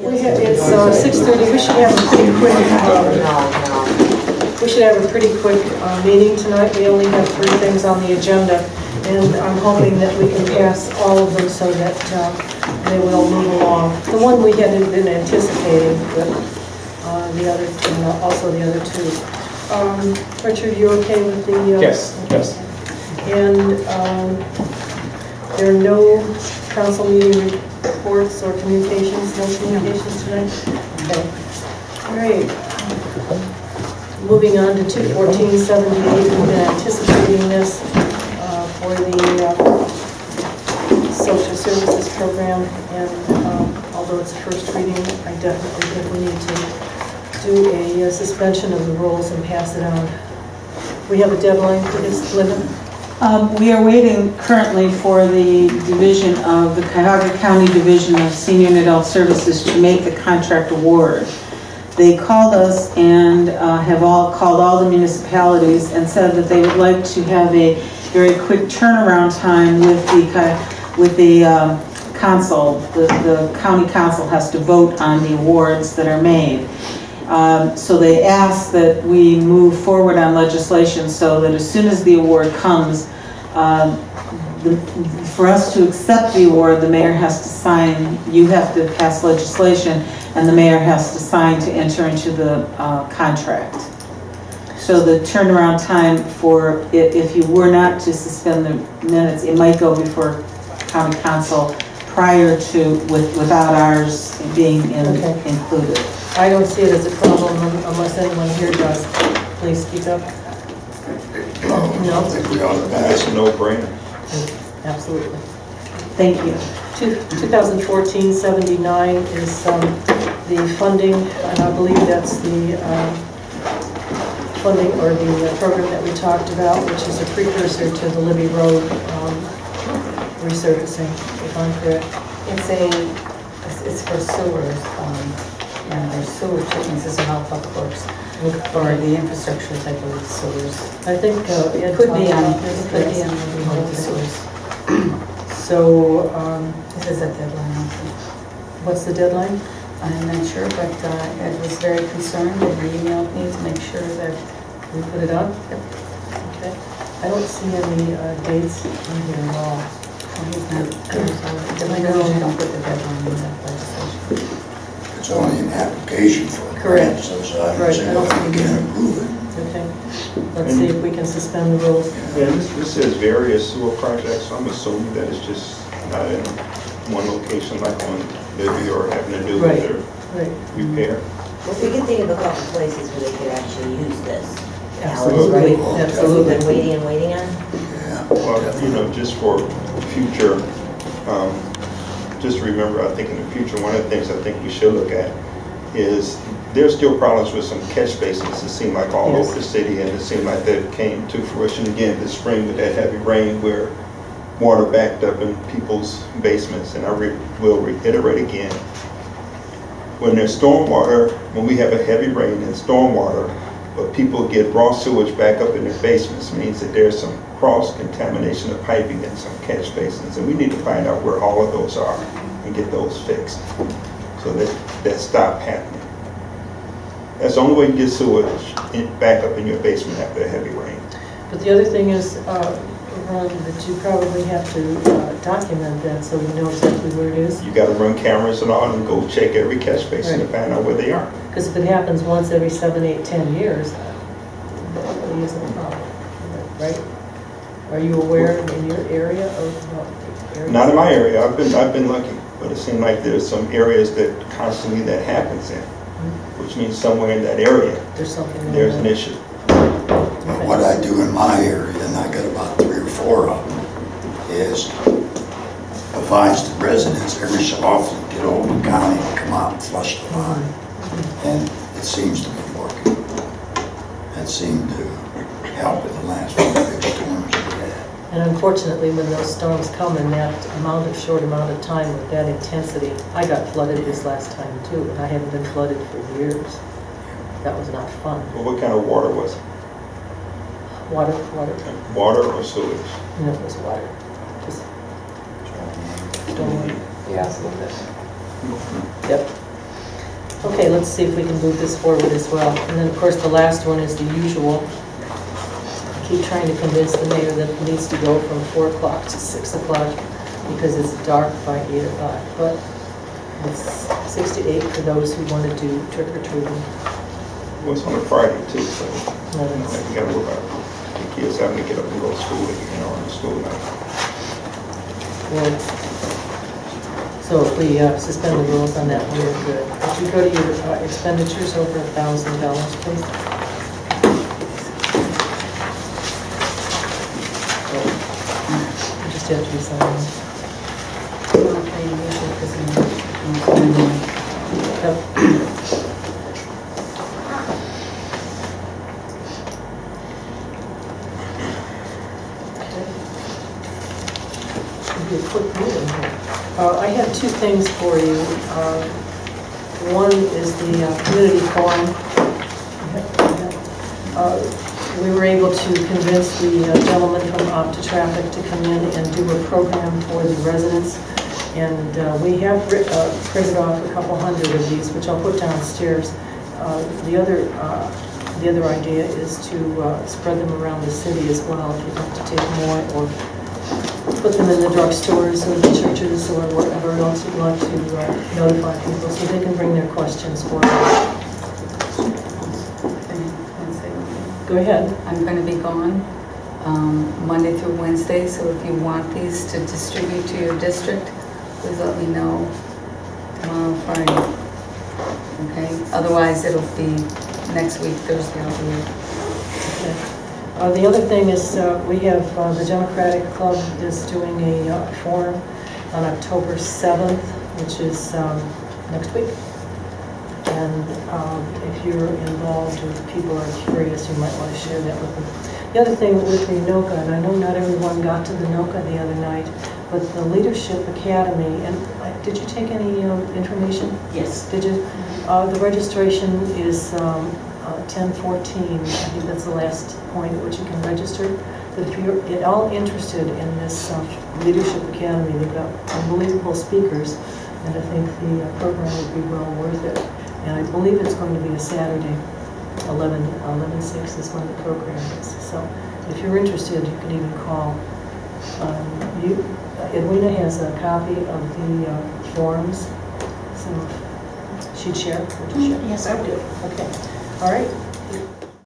It's 6:30. We should have a pretty quick. We should have a pretty quick meeting tonight. We only have 3 things on the agenda, and I'm hoping that we can pass all of them so that they will move along. The one we hadn't been anticipating, but the other, and also the other 2. Richard, you okay with the? Yes. Yes. And there are no council meeting reports or communications, no communications tonight? Okay. All right. Moving on to 21478, we've been anticipating this for the social services program, and although it's first reading, I definitely think we need to do a suspension of the rules and pass it on. We have a deadline for this, Linda? We are waiting currently for the division of the Cuyahoga County Division of Senior and Adult Services to make the contract award. They called us and have all called all the municipalities and said that they would like to have a very quick turnaround time with the council. The county council has to vote on the awards that are made. So they asked that we move forward on legislation so that as soon as the award comes, for us to accept the award, the mayor has to sign, you have to pass legislation, and the mayor has to sign to enter into the contract. So the turnaround time for, if you were not to suspend the minutes, it might go before county council prior to, without ours being included. I don't see it as a problem unless anyone here does. Please speak up. No, I think we ought to pass. No-brainer. Absolutely. Thank you. 2014-79 is the funding, and I believe that's the funding or the program that we talked about, which is a precursor to the Libby Road resurfacing, if I'm correct. It's for sewers, and there's sewer treatment system out Public Works, or the infrastructure type of sewers. I think It could be on the sewers. So, This is a deadline, I think. what's the deadline? I'm not sure, but Ed was very concerned and he emailed me to make sure that We put it on? Okay. I don't see any dates in here at all. he's not, I usually don't put the deadline in that legislation. It's only an application for a Correct. grant, so I Right, don't see I don't why we see can't approve it. Okay. Let's see if we can suspend the rules. Yeah, this says various sewer projects, so I'm assuming that it's just not in one location like on Libby or having to do with Right. their Right. repair. Well, we can think of a couple places where they could actually use this. Absolutely. Alex, right? Absolutely. We've been waiting and waiting on. Yeah, Well, definitely. just for future, just remember, I think in the future, one of the things I think we should look at is there's still problems with some catch basins. It seemed like all Yes. over the city, and it seemed like that came to fruition again this spring with that heavy rain where water backed up in people's basements. And I will reiterate again, when there's stormwater, when we have a heavy rain and stormwater, but people get raw sewage back up in their basements, means that there's some cross-contamination of piping in some catch basins. And we need to find out where all of those are and get those fixed so that stop happening. That's the only way you get sewage back up in your basement after a heavy rain. But the other thing is, Ron, that you probably have to document that so we know exactly where it is. You gotta run cameras and all and go check every catch basin to find out where they are. Because if it happens once every 7, 8, 10 years, that really isn't a problem, right? Are you aware in your area of areas? Not in my area, I've been lucky, but it seems like there's some areas that constantly that happens in, which means somewhere in that area, There's something. there's an issue. But what I do in my area, and I got about 3 or 4 of them, is advise the residents every so often, get over the county and come out and flush the line. And it seems to be working. That seemed to help in the last few big storms we had. And unfortunately, when those storms come in that short amount of time with that intensity, I got flooded this last time too, and I haven't been flooded for years. That was not fun. Well, what kind of water was it? Water. Water or sewage? No, it was water. Just storm. Yeah, it's a little bit. Yep. Okay, let's see if we can move this forward as well. And then, of course, the last one is the usual. I keep trying to convince the mayor that it needs to go from 4 o'clock to 6 o'clock because it's dark by 8 o'clock. But it's 6 to 8 for those who want to do trick or treating. Well, it's on a Friday too, so, No, you know, that's- you gotta work out the kids having to get up and go to school, on the school night. Well, so if we suspend the rules on that one, we're good. If you go to your expenditures over $1,000, please. You just have to be signed. Okay, usually, because Yep. Should be a quick meeting here. I have two things for you. One is the community forum. We were able to convince the gentleman from Opti-Traffic to come in and do a program for the residents. And we have printed off a couple hundred of these, which I'll put downstairs. The other idea is to spread them around the city as well. If you'd like to take more, or put them in the drugstores or the churches or wherever else you'd like to notify people so they can bring their questions forward. Go ahead. I'm going to be gone Monday through Wednesday, so if you want these to distribute to your district, please let me know tomorrow, Friday. Okay? Otherwise, it'll be next week, Thursday, I'll be here. Okay. The other thing is we have the Democratic Club is doing a forum on October 7th, which is next week. And if you're involved or people are curious, you might want to share that with them. The other thing with the NOCA, and I know not everyone got to the NOCA the other night, but the Leadership Academy, and did you take any information? Yes. Did you? The registration is 10/14. I think that's the last point at which you can register. But if you're at all interested in this Leadership Academy, they've got unbelievable speakers, and I think the program would be well worth it. And I believe it's going to be a Saturday, 11/6 is when the program is. So if you're interested, you can even call. Edwina has a copy of the forms, so she'd share. Would you share? Yes, I would. Okay. All right.